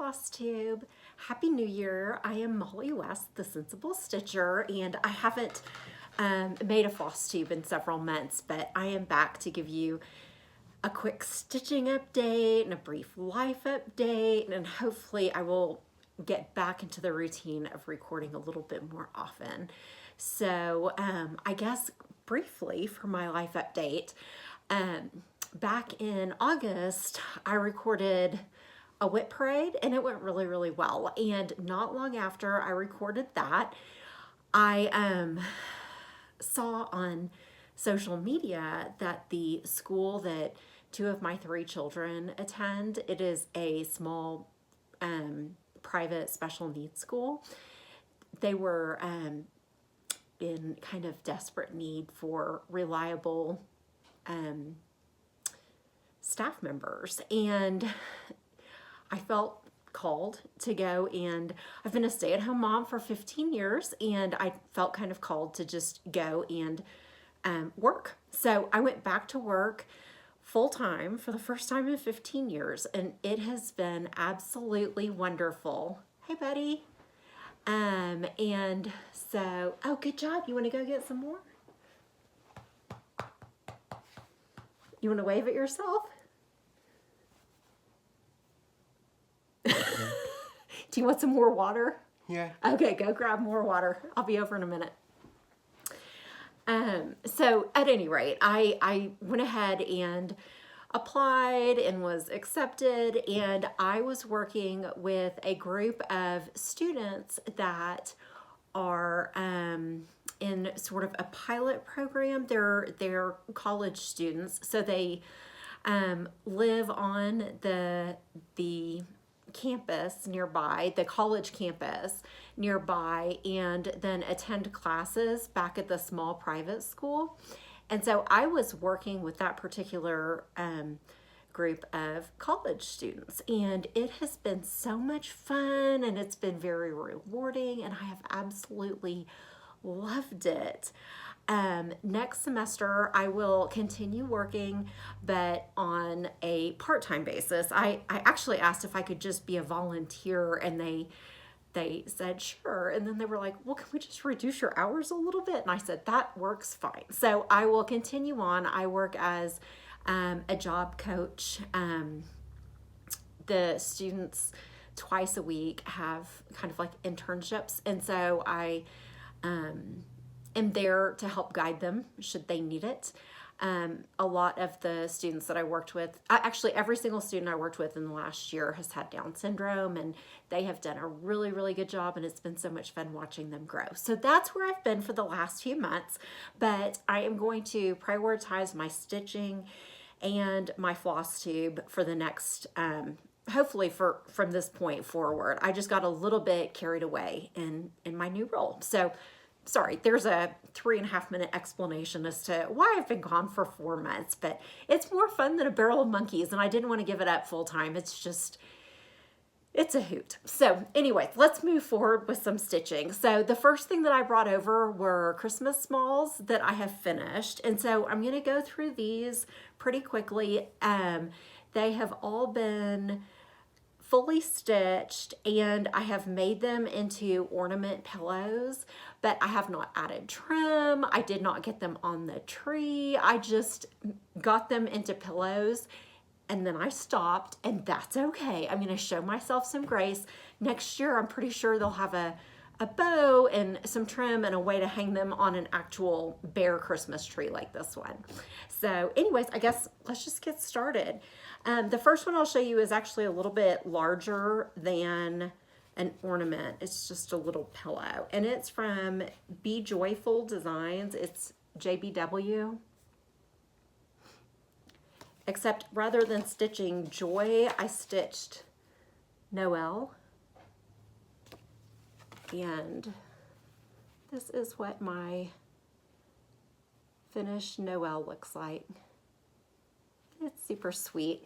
Flosstube. Happy New Year. I am Molly West, the Sensible Stitcher, and I haven't made a Flosstube in several months, but I am back to give you a quick stitching update and a brief life update, and hopefully I will get back into the routine of recording a little bit more often. So I guess briefly for my life update, back in August, I recorded a WIT parade and it went really, really well. And not long after I recorded that, I saw on social media that the school that two of my three children attend, it is a small private special needs school. They were in kind of desperate need for reliable staff members, and I felt called to go, and I've been a stay-at-home mom for 15 years, and I felt kind of called to just go and work. So I went back to work full-time for the first time in 15 years, and it has been absolutely wonderful. Hey, buddy. And so, oh, good job. You want to go get some more? You want to wave at yourself? Do you want some more water? Yeah. Okay, go grab more water. I'll be over in a minute. So at any rate, I went ahead and applied and was accepted, and I was working with a group of students that are in sort of a pilot program. They're college students, so they live on the campus nearby, the college campus nearby, and then attend classes back at the small private school. And so I was working with that particular group of college students, and it has been so much fun, and it's been very rewarding, and I have absolutely loved it. Next semester I will continue working, but on a part-time basis. I actually asked if I could just be a volunteer, and they said sure, and then they were like, well, can we just reduce your hours a little bit? And I said that works fine. So I will continue on. I work as a job coach. The students twice a week have kind of like internships, and so I am there to help guide them should they need it. A lot of the students that I worked with, actually every single student I worked with in the last year has had Down syndrome, and they have done a really, really good job, and it's been so much fun watching them grow. So that's where I've been for the last few months, but I am going to prioritize my stitching and my Flosstube for the next, hopefully from this point forward. I just got a little bit carried away in my new role. So sorry, there's a 3.5 minute explanation as to why I've been gone for 4 months, but it's more fun than a barrel of monkeys, and I didn't want to give it up full time. It's a hoot. So anyway, let's move forward with some stitching. So the first thing that I brought over were Christmas smalls that I have finished, and so I'm going to go through these pretty quickly. They have all been fully stitched, and I have made them into ornament pillows, but I have not added trim. I did not get them on the tree. I just got them into pillows, and then I stopped, and that's okay. I'm going to show myself some grace. Next year, I'm pretty sure they'll have a bow and some trim and a way to hang them on an actual bare Christmas tree like this one. So anyways, I guess let's just get started. The first one I'll show you is actually a little bit larger than an ornament. It's just a little pillow, and it's from Be Joyful Designs. It's JBW. Except rather than stitching Joy, I stitched Noel. And this is what my finished Noel looks like. It's super sweet.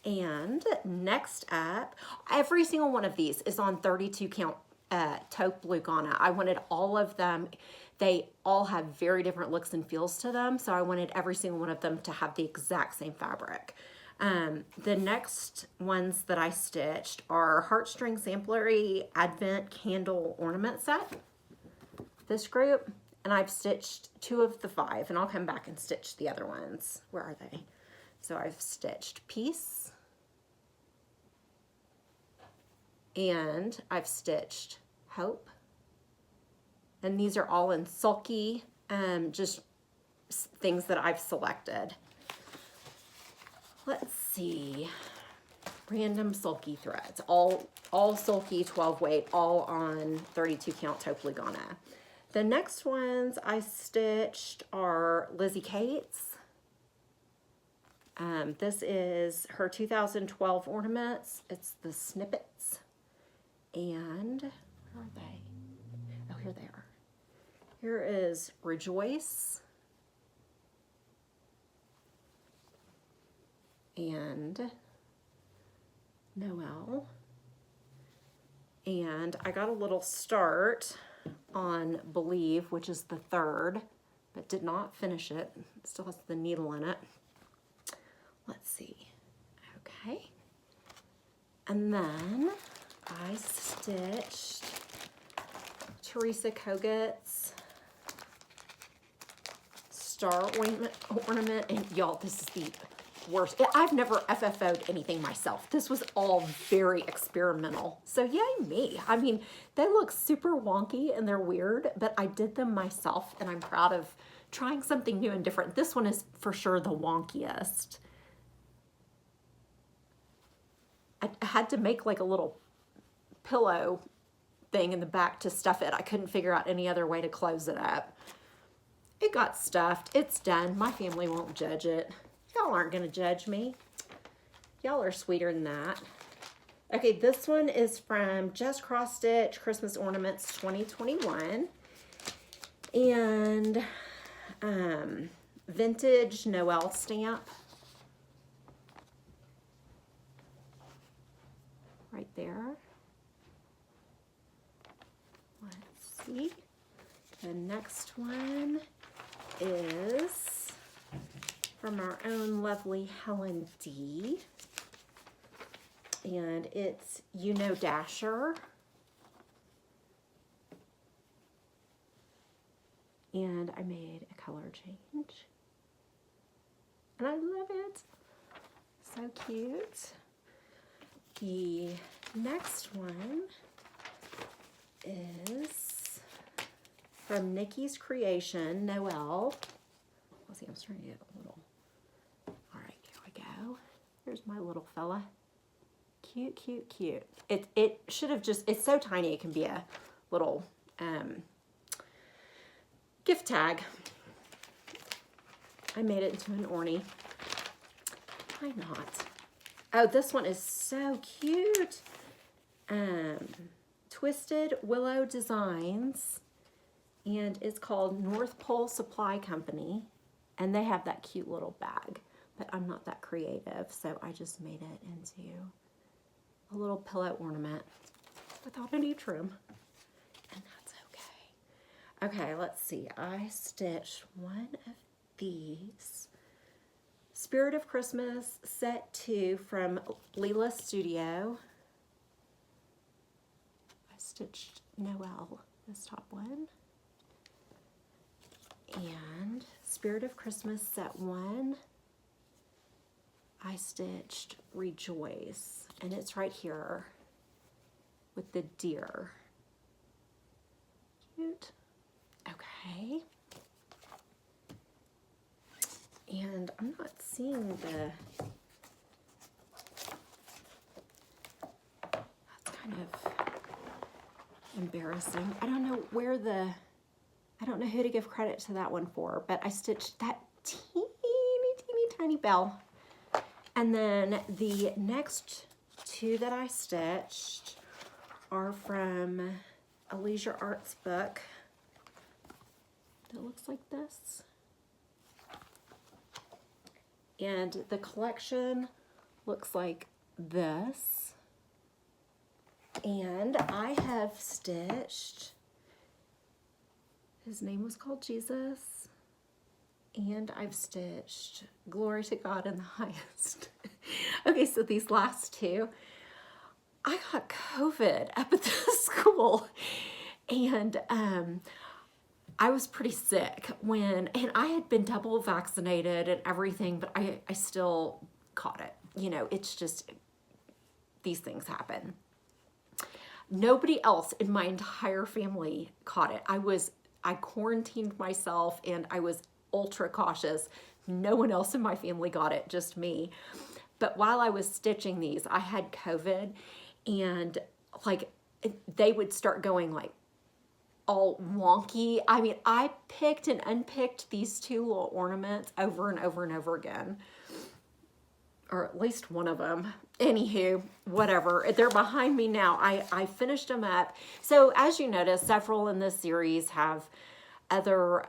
And next up, every single one of these is on 32 count taupe Lugana. I wanted all of them. They all have very different looks and feels to them, so I wanted every single one of them to have the exact same fabric. The next ones that I stitched are Heartstring Samplery Advent Candle Ornament Set, this group, and I've stitched 2 of the 5, and I'll come back and stitch the other ones. Where are they? So I've stitched Peace, and I've stitched Hope, and these are all in sulky, just things that I've selected. Let's see, random sulky threads, all sulky 12 weight, all on 32 count Topligana. The next ones I stitched are Lizzie Kate's. This is her 2012 ornaments. It's the snippets. And where are they? Oh, here they are. Here is Rejoice. And Noel. And I got a little start on Believe, which is the 3rd, but did not finish it. It still has the needle in it. Let's see. Okay. And then I stitched Teresa Kogut's star ornament, and y'all, this is the worst. I've never FFO'd anything myself. This was all very experimental. So yay me. I mean, they look super wonky and they're weird, but I did them myself and I'm proud of trying something new and different. This one is for sure the wonkiest. I had to make like a little pillow thing in the back to stuff it. I couldn't figure out any other way to close it up. It got stuffed. It's done. My family won't judge it. Y'all aren't going to judge me. Y'all are sweeter than that. Okay, this one is from Just Cross Stitch Christmas Ornaments 2021. And vintage Noel stamp. Right there. Let's see. The next one is from our own lovely Helen D. And it's You Know Dasher. And I made a color change. And I love it. So cute. The next one is from Nikki's Creation, Noel. Let's see, I'm trying to get a little. All right, here we go. Here's my little fella. Cute, cute, cute. It should have just, it's so tiny it can be a little gift tag. I made it into an orny. Why not? Oh, this one is so cute. Twisted Willow Designs, and it's called North Pole Supply Company, and they have that cute little bag, but I'm not that creative, so I just made it into a little pillow ornament without any trim, and that's okay. Okay, let's see. I stitched one of these. Spirit of Christmas set 2 from Leela Studio. I stitched Noel, this top one. And Spirit of Christmas set 1. I stitched Rejoice, and it's right here with the deer. Cute. Okay. And I'm not seeing the, that's kind of embarrassing. I don't know where the, I don't know who to give credit to that one for, but I stitched that teeny tiny bell. And then the next 2 that I stitched are from a Leisure Arts book that looks like this. And the collection looks like this. And I have stitched, his name was called Jesus. And I've stitched Glory to God in the Highest. Okay, so these last two, I got COVID up at the school, and I was pretty sick and I had been double vaccinated and everything, but I still caught it. You know, it's just, these things happen. Nobody else in my entire family caught it. I quarantined myself and I was ultra cautious. No one else in my family got it, just me. But while I was stitching these, I had COVID, and like they would start going like all wonky. I mean, I picked and unpicked these two little ornaments over and over and over again. Or at least one of them. Anywho, whatever. They're behind me now. I finished them up. So as you notice, several in this series have other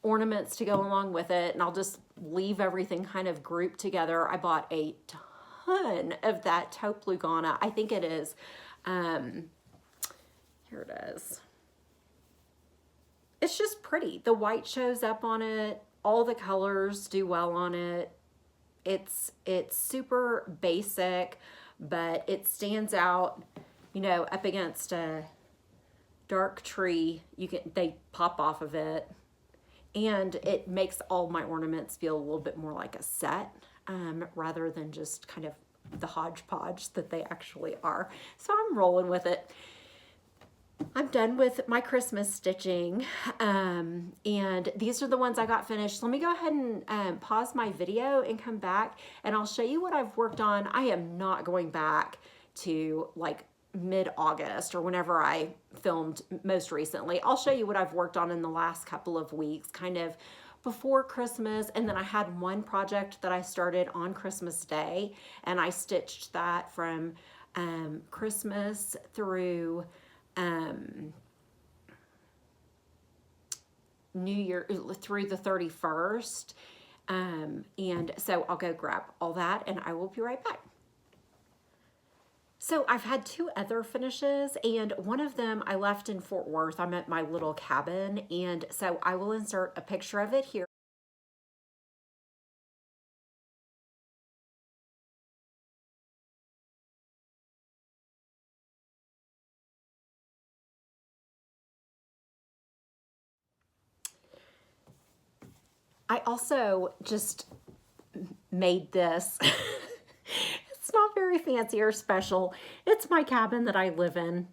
ornaments to go along with it. And I'll just leave everything kind of grouped together. I bought a ton of that taupe Lugana. I think it is, here it is. It's just pretty. The white shows up on it. All the colors do well on it. It's super basic, but it stands out, you know, up against a dark tree. They pop off of it, and it makes all my ornaments feel a little bit more like a set, rather than just kind of the hodgepodge that they actually are. So I'm rolling with it. I'm done with my Christmas stitching, and these are the ones I got finished. Let me go ahead and pause my video and come back, and I'll show you what I've worked on. I am not going back to like mid-August or whenever I filmed most recently. I'll show you what I've worked on in the last couple of weeks, kind of before Christmas, and then I had one project that I started on Christmas Day, and I stitched that from Christmas through New Year, through the 31st. And so I'll go grab all that and I will be right back. So I've had two other finishes, and one of them I left in Fort Worth. I'm at my little cabin, and so I will insert a picture of it here. I also just made this. It's not very fancy or special. It's my cabin that I live in,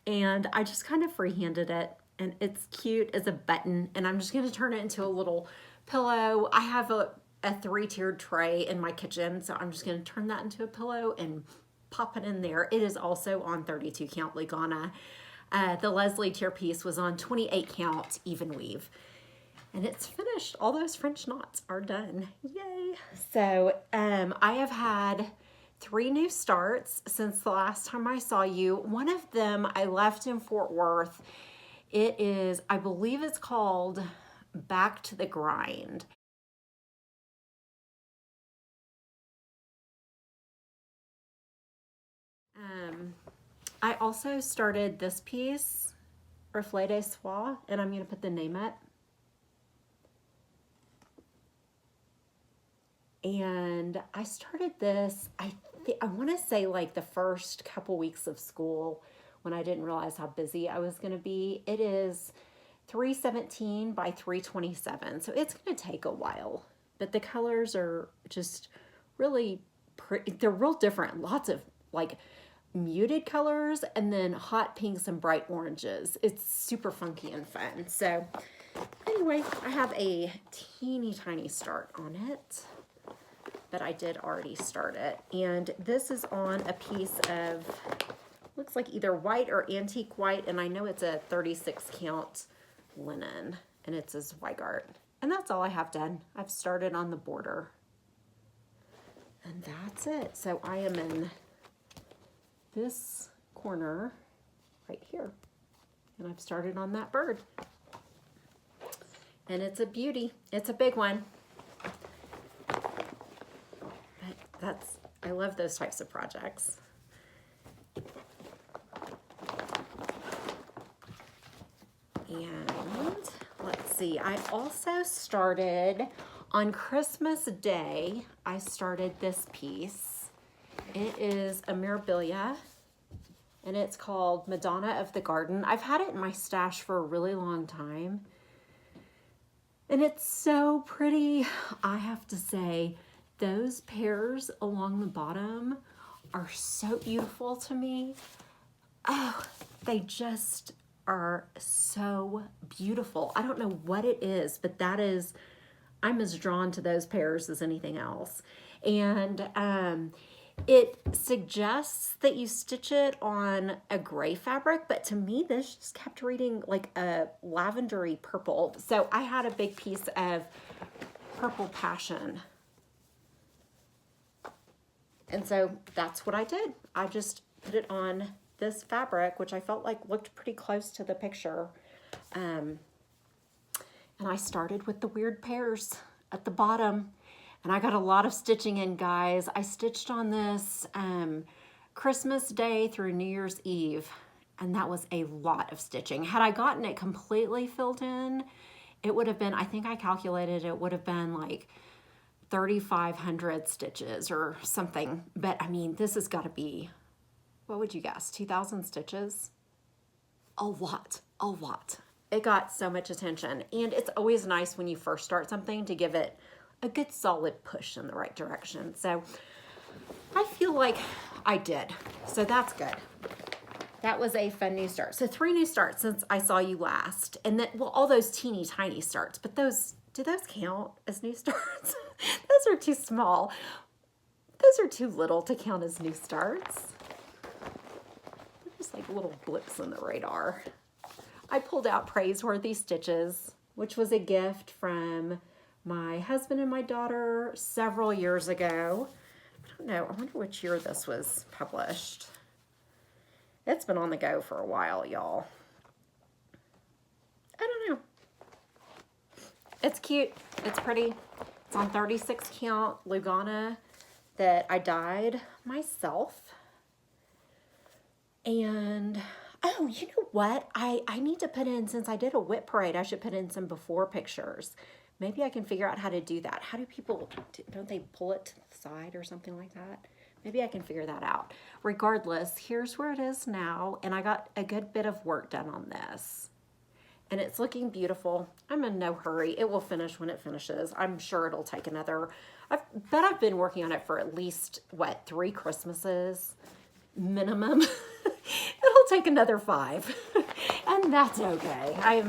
and I just kind of freehanded it, and it's cute as a button, and I'm just going to turn it into a little pillow. I have a 3-tiered tray in my kitchen, so I'm just going to turn that into a pillow and pop it in there. It is also on 32 count Lugana. The Leslie tier piece was on 28 count even weave. And it's finished. All those French knots are done. Yay. So I have had 3 new starts since the last time I saw you. One of them I left in Fort Worth. It is, I believe it's called Back to the Grind. I also started this piece, Reflet de Soie, and I'm going to put the name up. And I started this, I want to say like the first couple weeks of school, when I didn't realize how busy I was going to be. It is 317 by 327, so it's going to take a while. But the colors are just really pretty. They're real different. Lots of like muted colors and then hot pinks and bright oranges. It's super funky and fun. So anyway, I have a teeny tiny start on it, but I did already start it. And this is on a piece of, looks like either white or antique white, and I know it's a 36 count linen, and it's a Zweigart. And that's all I have done. I've started on the border. And that's it. So I am in this corner right here. And I've started on that bird. And it's a beauty. It's a big one. I love those types of projects. And let's see, I also started On Christmas Day, I started this piece. It is a Mirabilia, and it's called Madonna of the Garden. I've had it in my stash for a really long time, and it's so pretty. I have to say, those pears along the bottom are so beautiful to me. Oh, they just are so beautiful. I don't know what it is, but I'm as drawn to those pears as anything else. And it suggests that you stitch it on a gray fabric, but to me, this just kept reading like a lavendery purple. So I had a big piece of Purple Passion. And so that's what I did. I just put it on this fabric, which I felt like looked pretty close to the picture. And I started with the weird pears at the bottom, and I got a lot of stitching in, guys. I stitched on this Christmas Day through New Year's Eve, and that was a lot of stitching. Had I gotten it completely filled in, it would have been, I think I calculated it would have been like 3,500 stitches or something. But I mean, this has got to be, what would you guess, 2,000 stitches? A lot, a lot. It got so much attention, and it's always nice when you first start something to give it a good solid push in the right direction. So I feel like I did, so that's good. That was a fun new start. So 3 new starts since I saw you last, and then, well, all those teeny tiny starts, but do those count as new starts? Those are too small. Those are too little to count as new starts. They're just like little blips on the radar. I pulled out Praiseworthy Stitches, which was a gift from my husband and my daughter several years ago. I don't know, I wonder which year this was published. It's been on the go for a while, y'all. I don't know. It's cute, it's pretty. It's on 36 count Lugana that I dyed myself. And oh, you know what? I need to put in, since I did a whip parade, I should put in some before pictures. Maybe I can figure out how to do that. How do people, don't they pull it to the side or something like that? Maybe I can figure that out. Regardless, here's where it is now, and I got a good bit of work done on this. And it's looking beautiful. I'm in no hurry. It will finish when it finishes. I'm sure it'll take another, I bet I've been working on it for at least, what, 3 Christmases minimum. It'll take another 5, and that's okay. I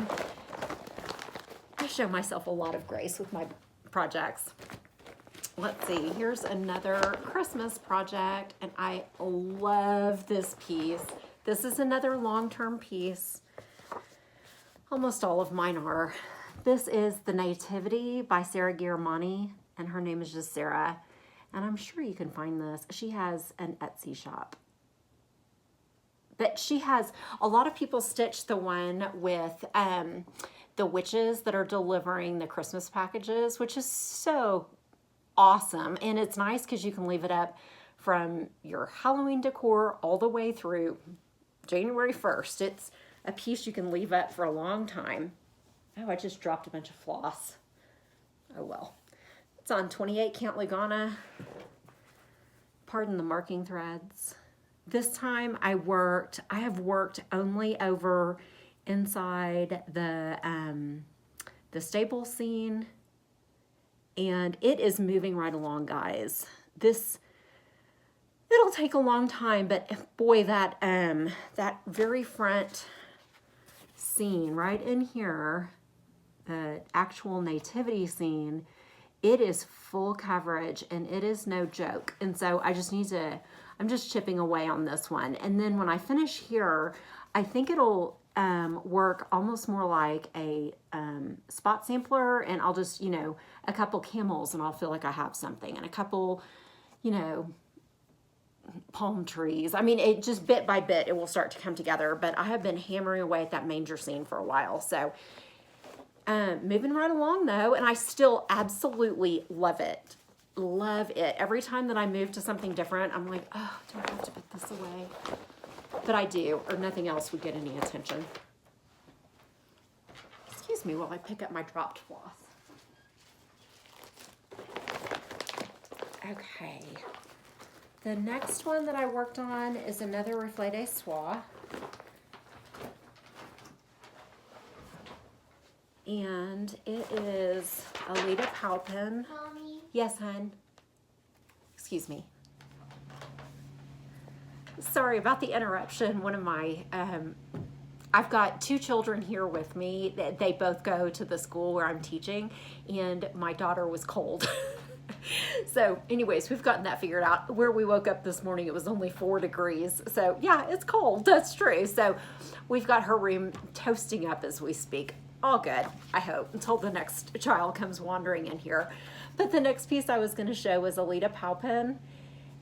show myself a lot of grace with my projects. Let's see, here's another Christmas project, and I love this piece. This is another long-term piece. Almost all of mine are. This is The Nativity by Sarah Giramani, and her name is just Sarah. And I'm sure you can find this. She has an Etsy shop. But she has, a lot of people stitch the one with the witches that are delivering the Christmas packages, which is so awesome. And it's nice because you can leave it up from your Halloween decor all the way through January 1st. It's a piece you can leave up for a long time. Oh, I just dropped a bunch of floss. Oh well. It's on 28 count Lugana. Pardon the marking threads. This time I have worked only over inside the stable scene, and it is moving right along, guys. It'll take a long time, but boy, that very front scene right in here, the actual nativity scene, it is full coverage and it is no joke. And so I'm just chipping away on this one. And then when I finish here, I think it'll work almost more like a spot sampler, and I'll just, a couple camels and I'll feel like I have something, and a couple, palm trees. I mean, it just bit by bit, it will start to come together, but I have been hammering away at that manger scene for a while. So moving right along though, and I still absolutely love it. Love it. Every time that I move to something different, I'm like, oh, do I have to put this away? But I do, or nothing else would get any attention. Excuse me while I pick up my dropped floss. Okay. The next one that I worked on is another Reflet de Soie. And it is a Lita Powell pen. Mommy. Yes, hon. Excuse me. Sorry about the interruption. One of my, I've got 2 children here with me. They both go to the school where I'm teaching, and my daughter was cold. So anyways, we've gotten that figured out. Where we woke up this morning, it was only 4 degrees. So yeah, it's cold. That's true. So we've got her room toasting up as we speak. All good, I hope, until the next child comes wandering in here. But the next piece I was going to show was a Lita Powell pen.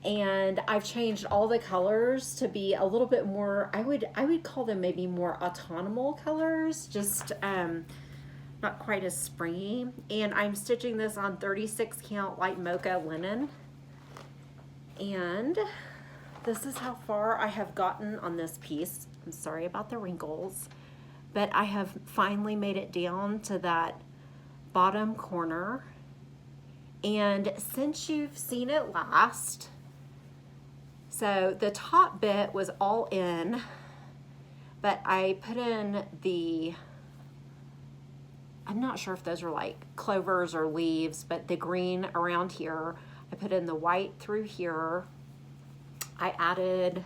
And I've changed all the colors to be a little bit more, I would call them maybe more autumnal colors, just not quite as springy. And I'm stitching this on 36 count light mocha linen. And this is how far I have gotten on this piece. I'm sorry about the wrinkles, but I have finally made it down to that bottom corner. And since you've seen it last, so the top bit was all in, but I put in the, I'm not sure if those are like clovers or leaves, but the green around here. I put in the white through here. I added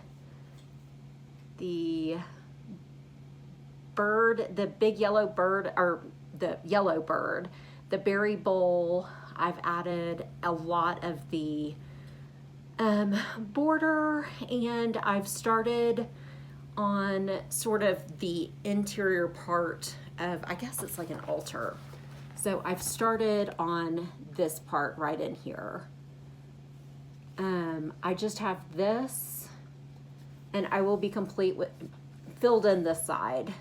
the bird, the big yellow bird, or the yellow bird, the berry bowl. I've added a lot of the border, and I've started on sort of the interior part of, I guess it's like an altar. So I've started on this part right in here. I just have this, and I will be complete with filled in this side.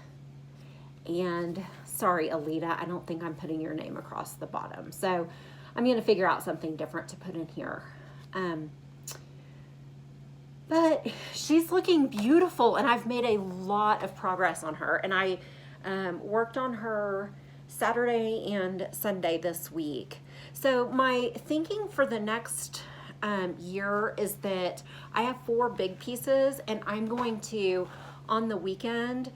And sorry, Alita, I don't think I'm putting your name across the bottom. So I'm going to figure out something different to put in here. But she's looking beautiful, and I've made a lot of progress on her. And I worked on her Saturday and Sunday this week. So my thinking for the next year is that I have 4 big pieces, and I'm going to, on the weekend,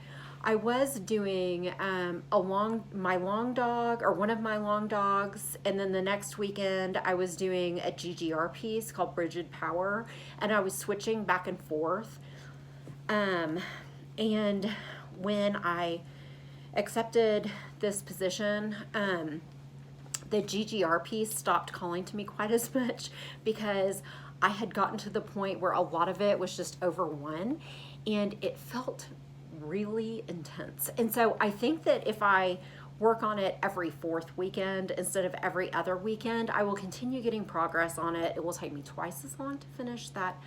I was doing my long dog, or one of my long dogs, and then the next weekend I was doing a GGR piece called Bridged Power, and I was switching back and forth. And when I accepted this position, the GGR piece stopped calling to me quite as much because I had gotten to the point where a lot of it was just over 1, and it felt really intense. And so I think that if I work on it every 4th weekend instead of every other weekend, I will continue getting progress on it. It will take me twice as long to finish that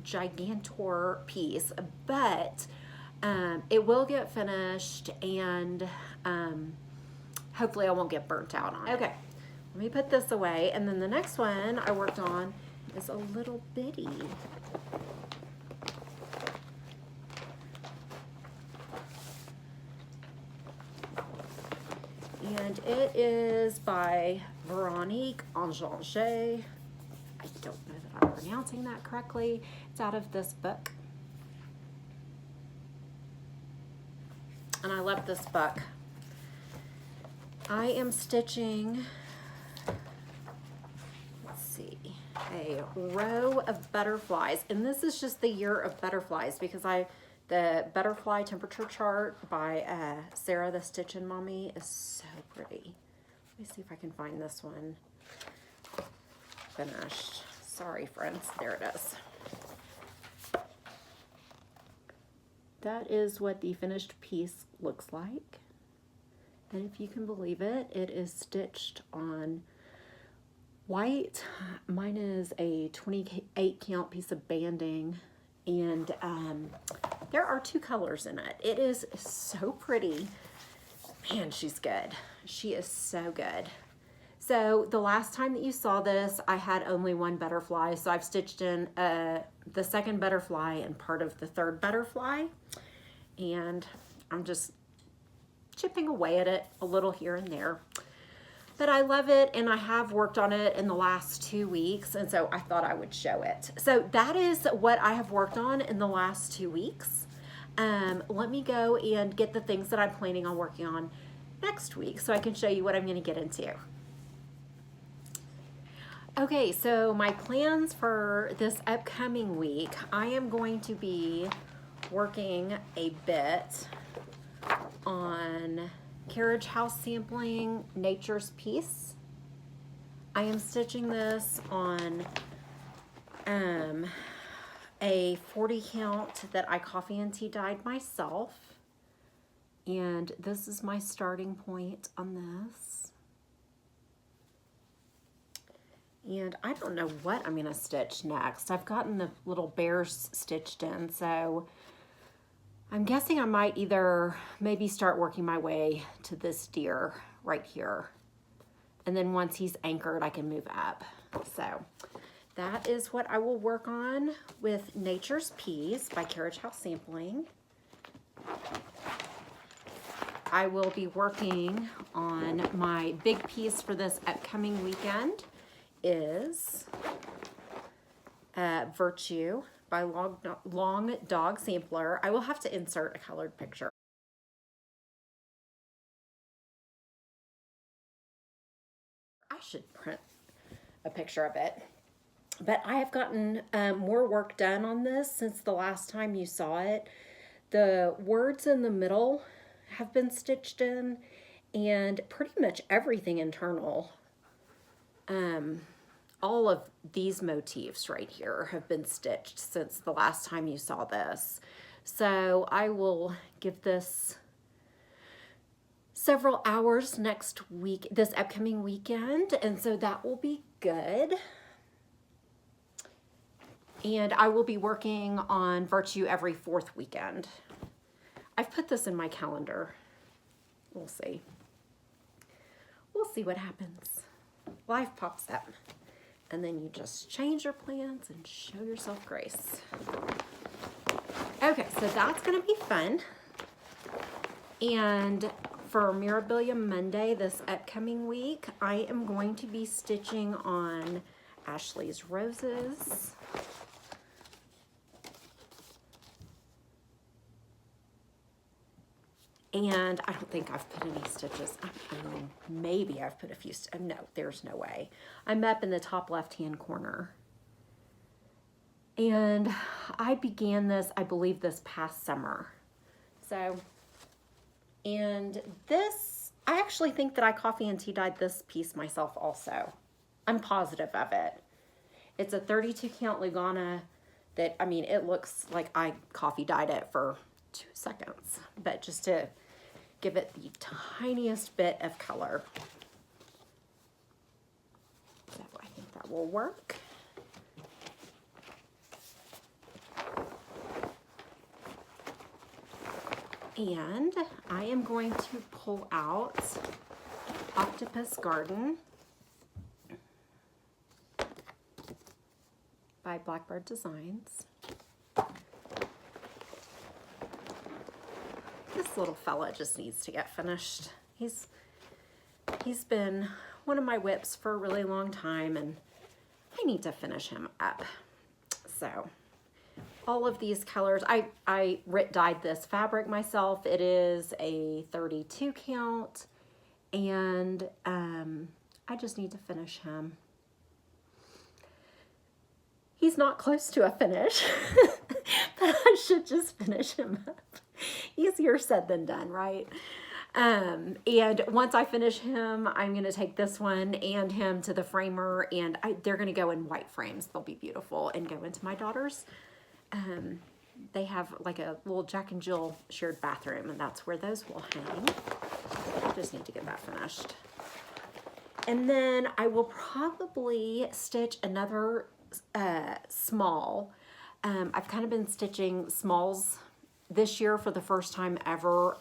gigantor piece, but it will get finished, and hopefully I won't get burnt out on it. Okay, let me put this away. And then the next one I worked on is a little bitty. And it is by Veronique Angenger. I don't know that I'm pronouncing that correctly. It's out of this book. And I love this book. I am stitching, let's see, a row of butterflies. And this is just the year of butterflies because the butterfly temperature chart by Sarah the Stitchin' Mommy is so pretty. Let me see if I can find this one finished. Sorry, friends. There it is. That is what the finished piece looks like. And if you can believe it, it is stitched on white. Mine is a 28 count piece of banding. And there are 2 colors in it. It is so pretty. Man, she's good. She is so good. So the last time that you saw this, I had only 1 butterfly. So I've stitched in the 2nd butterfly and part of the 3rd butterfly. And I'm just chipping away at it a little here and there. but I love it, and I have worked on it in the last 2 weeks, and so I thought I would show it. So that is what I have worked on in the last 2 weeks. Let me go and get the things that I'm planning on working on next week so I can show you what I'm going to get into. Okay, so my plans for this upcoming week, I am going to be working a bit on Carriage House Sampling Nature's Piece. I am stitching this on a 40 count that I coffee and tea dyed myself, and this is my starting point on this. And I don't know what I'm gonna stitch next. I've gotten the little bears stitched in, so I'm guessing I might either maybe start working my way to this deer right here. And then once he's anchored, I can move up. So that is what I will work on with Nature's Piece by Carriage House Sampling. I will be working on my big piece for this upcoming weekend is Virtue by Long Dog Sampler. I will have to insert a colored picture. I should print a picture of it. But I have gotten more work done on this since the last time you saw it. The words in the middle have been stitched in, and pretty much everything internal. All of these motifs right here have been stitched since the last time you saw this. So I will give this several hours next week, this upcoming weekend, and so that will be good. And I will be working on Virtue every 4th weekend. I've put this in my calendar. We'll see. We'll see what happens. Life pops up. And then you just change your plans and show yourself grace. Okay, so that's gonna be fun. And for Mirabilia Monday this upcoming week, I am going to be stitching on Ashley's Roses. And I don't think I've put any stitches. I mean, maybe I've put a few, no, there's no way. I'm up in the top left-hand corner. And I began this, I believe, this past summer. So, and this, I actually think that I coffee and tea dyed this piece myself also. I'm positive of it. It's a 32 count Lugana that, I mean, it looks like I coffee dyed it for 2 seconds, but just to give it the tiniest bit of color. So I think that will work. And I am going to pull out Octopus Garden by Blackbird Designs. This little fella just needs to get finished. He's been one of my whips for a really long time, and I need to finish him up. So all of these colors, I dyed this fabric myself. It is a 32 count, and I just need to finish him. He's not close to a finish, but I should just finish him up. Easier said than done, right? And once I finish him, I'm going to take this one and him to the framer, and they're going to go in white frames. They'll be beautiful and go into my daughter's. They have like a little Jack and Jill shared bathroom, and that's where those will hang. I just need to get that finished. And then I will probably stitch another small. I've kind of been stitching smalls this year for the first time ever.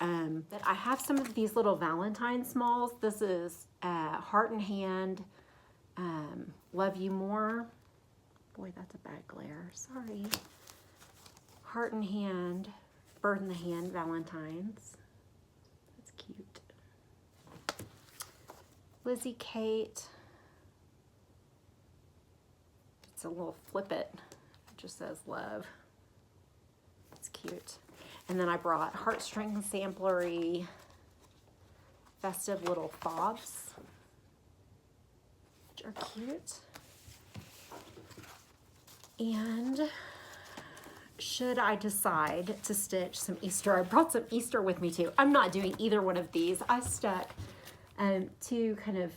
But I have some of these little Valentine smalls. This is Heart and Hand, Love You More. Boy, that's a bad glare, sorry. Heart and Hand, Bird in the Hand Valentines. That's cute. Lizzie Kate. It's a little flip it. It just says love. It's cute. And then I brought heartstring samplery festive little fobs, which are cute. And should I decide to stitch some Easter, I brought some Easter with me too. I'm not doing either one of these. I stuck two kind of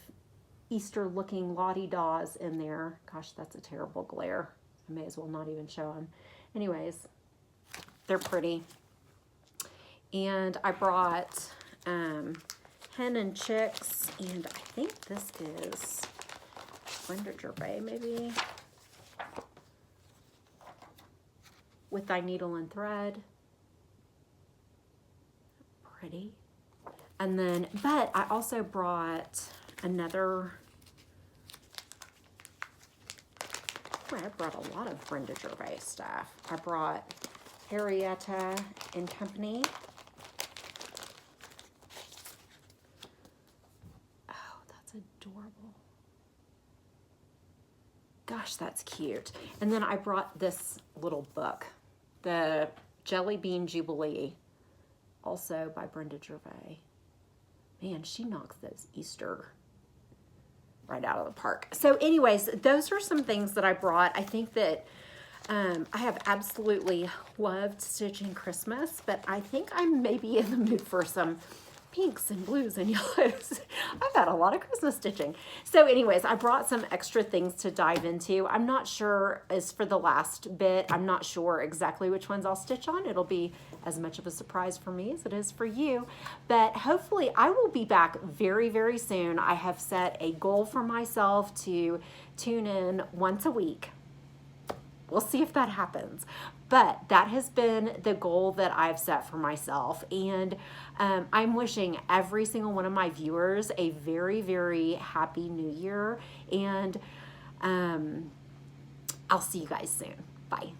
Easter looking Lottie-Daws in there. Gosh, that's a terrible glare. I may as well not even show them. Anyways, they're pretty. And I brought hen and chicks, and I think this is Brenda Gervais maybe, with thy needle and thread. Pretty. And then, but I also brought another, I brought a lot of Brenda Gervais stuff. I brought Harrietta and Company. Oh, that's adorable. Gosh, that's cute. And then I brought this little book, the Jelly Bean Jubilee, also by Brenda Gervais. Man, she knocks those Easter right out of the park. So anyways, those are some things that I brought. I think that I have absolutely loved stitching Christmas, but I think I'm maybe in the mood for some pinks and blues and yellows. I've had a lot of Christmas stitching. So anyways, I brought some extra things to dive into. I'm not sure, as for the last bit, I'm not sure exactly which ones I'll stitch on. It'll be as much of a surprise for me as it is for you. But hopefully I will be back very, very soon. I have set a goal for myself to tune in once a week. We'll see if that happens. But that has been the goal that I've set for myself. And I'm wishing every single one of my viewers a very, very happy new year. And I'll see you guys soon. Bye.